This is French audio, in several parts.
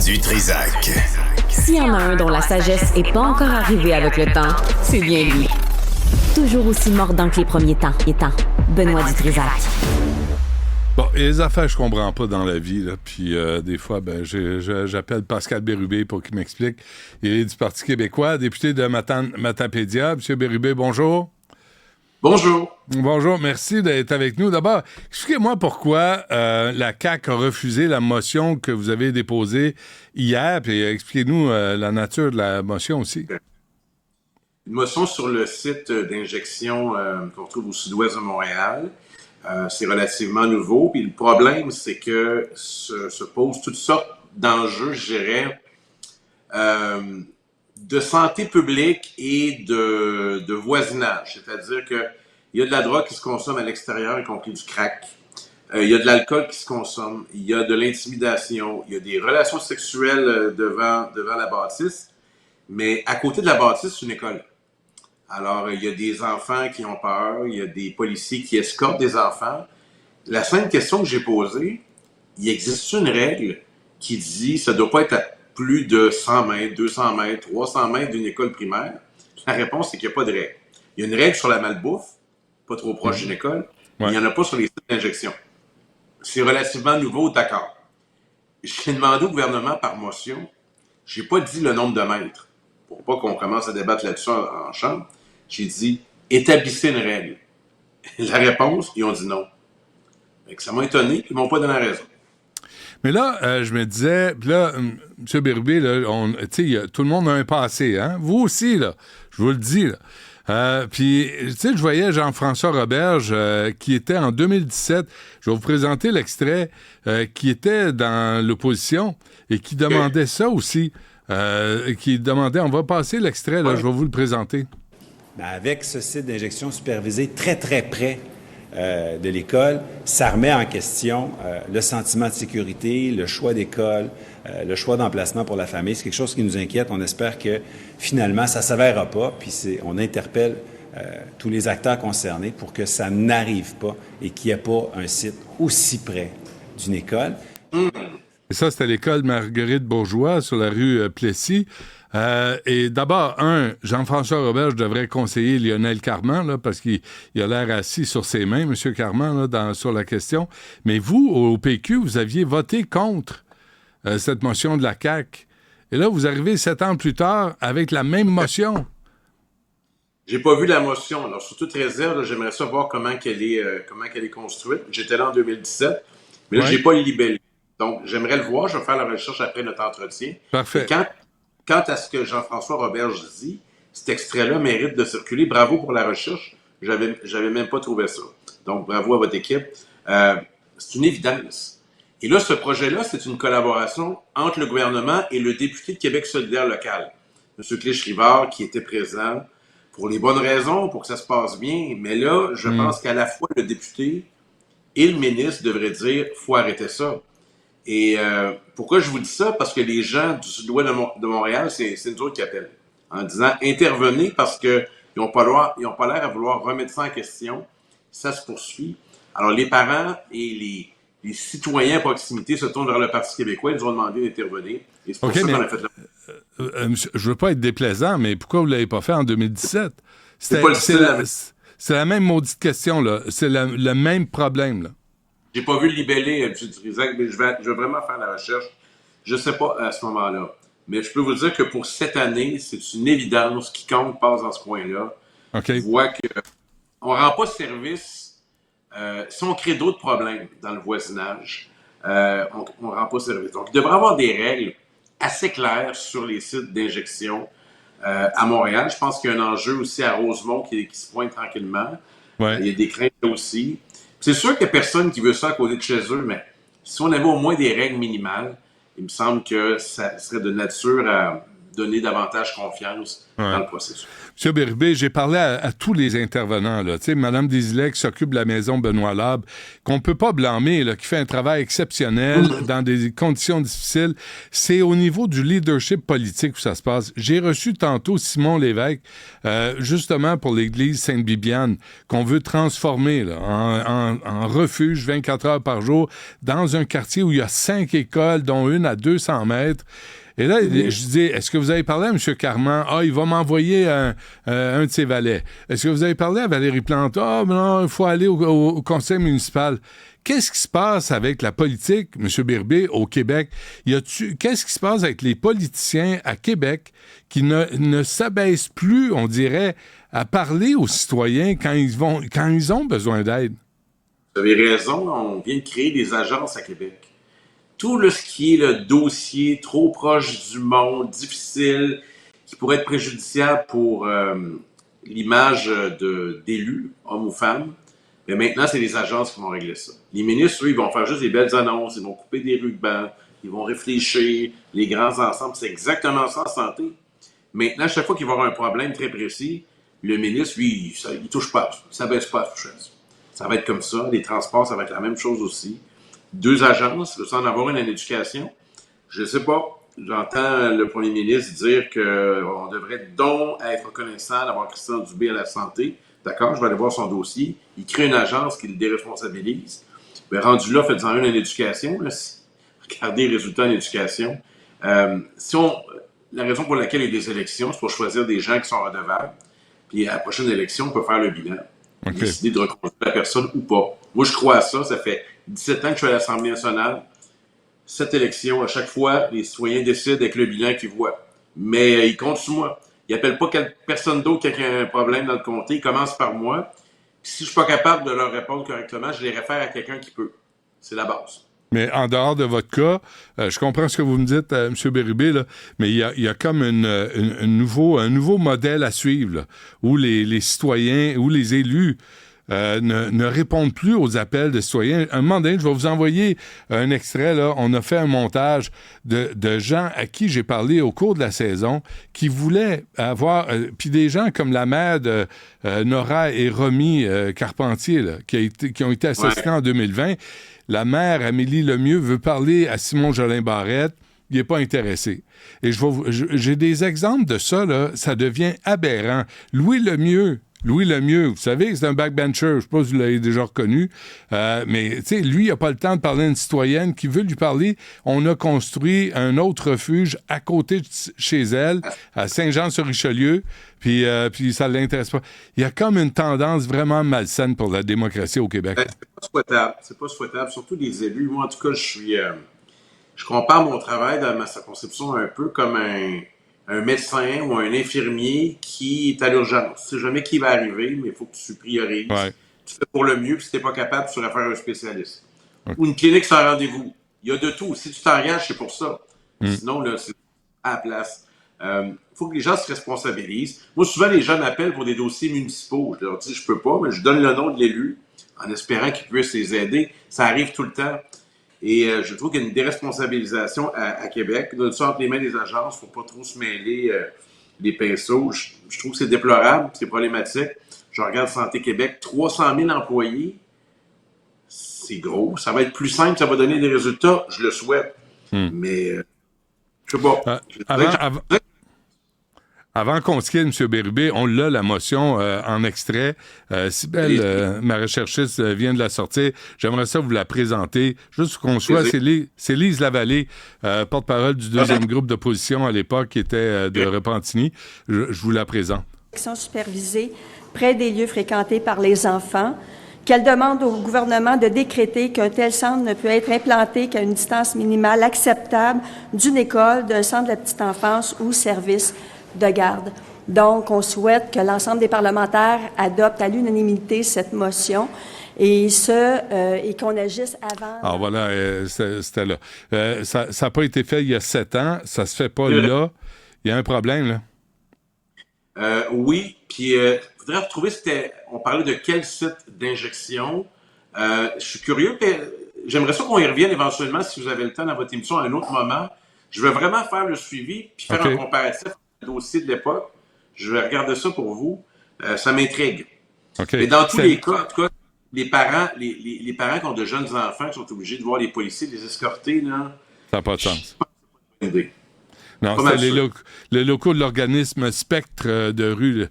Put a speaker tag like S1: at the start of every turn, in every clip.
S1: Du Trizac.
S2: S'il y en a un dont la sagesse n'est pas encore arrivée avec le temps, c'est bien lui. Toujours aussi mordant que les premiers temps. Benoît Dutrisac.
S3: Bon, il y a des affaires que je comprends pas dans la vie, là. Puis des fois, j'appelle Pascal Bérubé pour qu'il m'explique. Il est du Parti québécois, député de Matapédia. Monsieur Bérubé, bonjour.
S4: Bonjour.
S3: Bonjour, merci d'être avec nous. D'abord, expliquez-moi pourquoi la CAQ a refusé la motion que vous avez déposée hier, puis expliquez-nous la nature de la motion aussi.
S4: Une motion sur le site d'injection qu'on trouve au sud-ouest de Montréal. C'est relativement nouveau. Puis le problème, c'est que se posent toutes sortes d'enjeux, je dirais, de santé publique et de voisinage. C'est-à-dire que il y a de la drogue qui se consomme à l'extérieur, y compris du crack. Il y a de l'alcool qui se consomme. Il y a de l'intimidation. Il y a des relations sexuelles devant la bâtisse. Mais à côté de la bâtisse, c'est une école. Alors, il y a des enfants qui ont peur, il y a des policiers qui escortent des enfants. La simple question que j'ai posée, il existe une règle qui dit ça ne doit pas être à plus de 100 mètres, 200 mètres, 300 mètres d'une école primaire? La réponse, c'est qu'il n'y a pas de règle. Il y a une règle sur la malbouffe, pas trop proche d'une école, mais il n'y en a pas sur les sites d'injection. C'est relativement nouveau, d'accord. J'ai demandé au gouvernement par motion, j'ai pas dit le nombre de mètres, pour pas qu'on commence à débattre là-dessus en chambre. J'ai dit, établissez une règle. La réponse, ils ont dit non. Fait que ça m'a étonné, ils m'ont pas donné raison.
S3: Mais là, je me disais, puis là, M. Bérubé, là, tout le monde a un passé, hein? Vous aussi, là, je vous le dis, là. Puis, tu sais, je voyais Jean-François Roberge, qui était en 2017, je vais vous présenter l'extrait, qui était dans l'opposition et qui demandait ça aussi. Qui demandait, on va passer l'extrait, là, je vais vous le présenter.
S5: Avec ce site d'injection supervisé très, très près de l'école, ça remet en question le sentiment de sécurité, le choix d'école, le choix d'emplacement pour la famille. C'est quelque chose qui nous inquiète. On espère que, finalement, ça ne s'avérera pas. Puis on interpelle tous les acteurs concernés pour que ça n'arrive pas et qu'il n'y ait pas un site aussi près d'une école.
S3: Et ça, c'était l'école Marguerite Bourgeois sur la rue Plessis. Et d'abord, Jean-François Roberge devrait conseiller Lionel Carman, là, parce qu'il a l'air assis sur ses mains, M. Carman, là, sur la question. Mais vous, au PQ, vous aviez voté contre cette motion de la CAQ. Et là, vous arrivez 7 ans plus tard avec la même motion.
S4: J'ai pas vu la motion. Alors, sous toute réserve, là, j'aimerais savoir comment elle est construite. J'étais là en 2017, mais là, j'ai pas le libellé. Donc, j'aimerais le voir. Je vais faire la recherche après notre entretien.
S3: Parfait.
S4: Quant à ce que Jean-François Roberge dit, cet extrait-là mérite de circuler. Bravo pour la recherche. J'avais même pas trouvé ça. Donc, bravo à votre équipe. C'est une évidence. Et là, ce projet-là, c'est une collaboration entre le gouvernement et le député de Québec solidaire local, M. Clich-Rivard, qui était présent pour les bonnes raisons, pour que ça se passe bien. Mais là, je pense qu'à la fois le député et le ministre devraient dire « faut arrêter ça ». Et pourquoi je vous dis ça? Parce que les gens du sud-ouest de Montréal, c'est nous autres qui appellent, en disant « intervenez » parce qu'ils n'ont pas l'air à vouloir remettre ça en question. Ça se poursuit. Alors, les parents et les citoyens à proximité se tournent vers le Parti québécois. Ils nous ont demandé d'intervenir. Et c'est pour ça qu'on a fait
S3: je veux pas être déplaisant, mais pourquoi vous l'avez pas fait en 2017? C'est la même maudite question, là. C'est le même problème, là.
S4: J'ai pas vu le libellé, M. Dutrisac, mais je vais vraiment faire la recherche. Je sais pas à ce moment-là. Mais je peux vous dire que pour cette année, c'est une évidence. Quiconque passe dans ce coin-là voit qu'on ne rend pas service. Si on crée d'autres problèmes dans le voisinage, on ne rend pas service. Donc, il devrait y avoir des règles assez claires sur les sites d'injection à Montréal. Je pense qu'il y a un enjeu aussi à Rosemont qui se pointe tranquillement.
S3: Ouais.
S4: Il y a des craintes aussi. C'est sûr qu'il n'y a personne qui veut ça à côté de chez eux, mais si on avait au moins des règles minimales, il me semble que ça serait de nature à donner davantage confiance dans le processus.
S3: M. Bérubé, j'ai parlé à tous les intervenants, là. Tu sais, Mme Desilets qui s'occupe de la maison Benoît Labre, qu'on peut pas blâmer, là, qui fait un travail exceptionnel dans des conditions difficiles. C'est au niveau du leadership politique où ça se passe. J'ai reçu tantôt Simon Lévesque, justement pour l'église Sainte-Bibiane, qu'on veut transformer là, en refuge 24 heures par jour dans un quartier où il y a 5 écoles, dont une à 200 mètres. Et là, je dis, est-ce que vous avez parlé à M. Carman? Ah, il va m'envoyer un de ses valets. Est-ce que vous avez parlé à Valérie Plante? Ah, non, il faut aller au conseil municipal. Qu'est-ce qui se passe avec la politique, M. Bérubé, au Québec? Qu'est-ce qui se passe avec les politiciens à Québec qui ne s'abaissent plus, on dirait, à parler aux citoyens quand ils ont besoin d'aide?
S4: Vous avez raison, on vient de créer des agences à Québec. Tout ce qui est le dossier trop proche du monde, difficile, qui pourrait être préjudiciable pour l'image d'élus, hommes ou femmes, mais maintenant, c'est les agences qui vont régler ça. Les ministres, eux, ils vont faire juste des belles annonces, ils vont couper des rubans, ils vont réfléchir, les grands ensembles, c'est exactement ça en santé. Maintenant, chaque fois qu'il va y avoir un problème très précis, le ministre, lui, il touche pas, il s'abaisse pas à toucher ça. Ça va être comme ça, les transports, ça va être la même chose aussi. 2 agences, il en avoir une en éducation. Je ne sais pas. J'entends le premier ministre dire qu'on devrait donc être reconnaissant d'avoir Christian Dubé à la santé. D'accord, je vais aller voir son dossier. Il crée une agence qui le déresponsabilise. Mais rendu là, faites-en une en éducation. Là. Regardez les résultats en éducation. La raison pour laquelle il y a des élections, c'est pour choisir des gens qui sont redevables. Puis à la prochaine élection, on peut faire le bilan. Okay. Décider de reconnaître la personne ou pas. Moi, je crois à ça. Ça fait 17 ans que je suis à l'Assemblée nationale. Cette élection, à chaque fois, les citoyens décident avec le bilan qu'ils voient. Mais ils comptent sur moi. Ils n'appellent pas personne d'autre qui a un problème dans le comté. Ils commencent par moi. Puis si je ne suis pas capable de leur répondre correctement, je les réfère à quelqu'un qui peut. C'est la base.
S3: Mais en dehors de votre cas, je comprends ce que vous me dites, M. Bérubé, là, mais il y a comme un nouveau modèle à suivre, là, où les citoyens, où les élus ne répondent plus aux appels des citoyens. Un moment donné, je vais vous envoyer un extrait. Là. On a fait un montage de gens à qui j'ai parlé au cours de la saison qui voulaient avoir... puis des gens comme la mère de Nora et Romy Carpentier, là, qui ont été assassinés en 2020. La mère, Amélie Lemieux, veut parler à Simon Jolin-Barrette. Il n'est pas intéressé. Et j'ai des exemples de ça, là. Ça devient aberrant. Louis Lemieux, vous savez, c'est un backbencher. Je ne sais pas si vous l'avez déjà reconnu. Mais, tu sais, lui, il n'a pas le temps de parler à une citoyenne qui veut lui parler. On a construit un autre refuge à côté de chez elle, à Saint-Jean-sur-Richelieu, puis ça ne l'intéresse pas. Il y a comme une tendance vraiment malsaine pour la démocratie au Québec.
S4: C'est pas souhaitable. Surtout les élus. Moi, en tout cas, je compare mon travail dans ma circonscription un peu comme un médecin ou un infirmier qui est à l'urgence. Tu sais jamais qui va arriver, mais il faut que tu priorises. Ouais. Tu fais pour le mieux, puis si tu n'es pas capable, tu réfères à un spécialiste. Okay. Ou une clinique sans rendez-vous. Il y a de tout. Si tu t'engages, c'est pour ça. Sinon, là, c'est à la place. Faut que les gens se responsabilisent. Moi, souvent, les gens m'appellent pour des dossiers municipaux. Je leur dis, je peux pas, mais je donne le nom de l'élu en espérant qu'ils puissent les aider. Ça arrive tout le temps. Et je trouve qu'il y a une déresponsabilisation à Québec. On a ça entre les mains des agences. Il ne faut pas trop se mêler les pinceaux. Je trouve que c'est déplorable, c'est problématique. Je regarde Santé Québec, 300 000 employés. C'est gros. Ça va être plus simple, ça va donner des résultats. Je le souhaite. Mais je sais pas.
S3: Avant qu'on se quitte, M. Bérubé, on l'a, la motion en extrait. Cybelle, ma recherchiste, vient de la sortir. J'aimerais ça vous la présenter. Juste qu'on soit, c'est Lise Lavallée, porte-parole du deuxième groupe d'opposition à l'époque, qui était de Repentigny. Je vous la présente.
S1: Supervisée près des lieux fréquentés par les enfants, qu'elle demande au gouvernement de décréter qu'un tel centre ne peut être implanté qu'à une distance minimale acceptable d'une école, d'un centre de la petite enfance ou service de garde. Donc, on souhaite que l'ensemble des parlementaires adoptent à l'unanimité cette motion et qu'on agisse avant.
S3: Alors voilà, c'était là. Ça n'a pas été fait il y a 7 ans, ça se fait pas là. Il y a un problème, là.
S4: Oui, puis il faudrait retrouver, on parlait de quel site d'injection. Je suis curieux, j'aimerais ça qu'on y revienne éventuellement, si vous avez le temps dans votre émission, à un autre moment. Je veux vraiment faire le suivi, puis faire un comparatif. Dossier de l'époque. Je vais regarder ça pour vous. Ça m'intrigue.
S3: Okay.
S4: Mais dans tous les cas, en tout cas, les parents qui ont de jeunes enfants qui sont obligés de voir les policiers les escorter, là.
S3: Ça n'a pas de sens.
S4: C'est pas une idée.
S3: Non, c'était les locaux de l'organisme Spectre de rue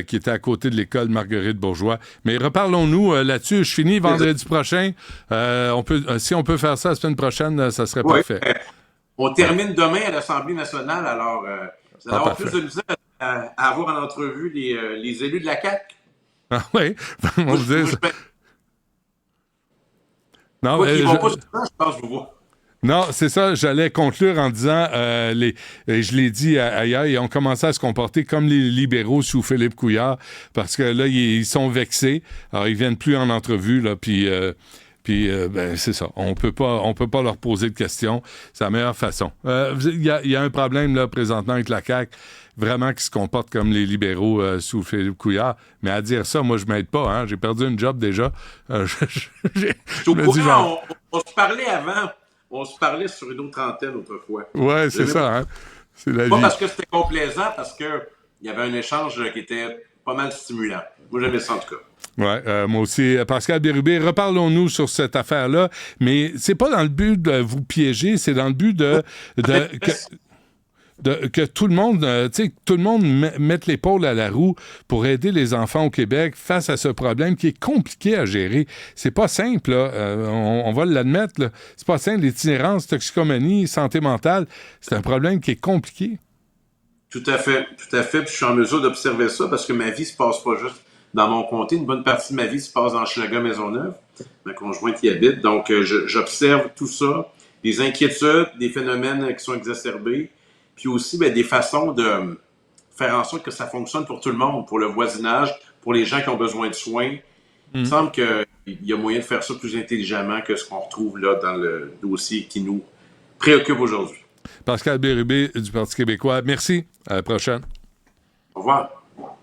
S3: qui était à côté de l'école Marguerite Bourgeois. Mais reparlons-nous là-dessus. Je finis vendredi prochain. Si on peut faire ça la semaine prochaine, ça serait parfait.
S4: On termine demain à l'Assemblée nationale, alors vous allez avoir plus de misère à avoir en entrevue les élus de la CAQ.
S3: Ah oui, on vous dit ça. Non,
S4: ils vont pas souvent, je pense, vous voir.
S3: Non, c'est ça, j'allais conclure en disant, je l'ai dit ailleurs, ils ont commencé à se comporter comme les libéraux sous Philippe Couillard, parce que là, ils sont vexés, alors ils viennent plus en entrevue, là, puis c'est ça, on peut pas leur poser de questions, c'est la meilleure façon. Il y a un problème, là, présentement, avec la CAQ, vraiment qui se comporte comme les libéraux sous Philippe Couillard, mais à dire ça, moi, je m'aide pas, hein, j'ai perdu une job déjà.
S4: On se parlait avant. On se parlait sur une autre antenne autrefois.
S3: Ouais, c'est ça, hein? C'est la vie.
S4: Pas parce que c'était complaisant, parce qu'il y avait un échange qui était pas mal stimulant. Moi, j'aimais ça en tout cas.
S3: Oui, moi aussi. Pascal Bérubé, reparlons-nous sur cette affaire-là, mais c'est pas dans le but de vous piéger, c'est dans le but que tout le monde, mette l'épaule à la roue pour aider les enfants au Québec face à ce problème qui est compliqué à gérer. C'est pas simple, là. On va l'admettre, là. C'est pas simple. L'itinérance, toxicomanie, santé mentale, c'est un problème qui est compliqué.
S4: Tout à fait. Puis je suis en mesure d'observer ça parce que ma vie se passe pas juste dans mon comté. Une bonne partie de ma vie se passe dans Hochelaga-Maisonneuve. Ma conjointe y habite. Donc, j'observe tout ça. Des inquiétudes, des phénomènes qui sont exacerbés. Puis aussi des façons de faire en sorte que ça fonctionne pour tout le monde, pour le voisinage, pour les gens qui ont besoin de soins. Il me semble qu'il y a moyen de faire ça plus intelligemment que ce qu'on retrouve là dans le dossier qui nous préoccupe aujourd'hui.
S3: Pascal Bérubé du Parti québécois, merci. À la prochaine.
S4: Au revoir.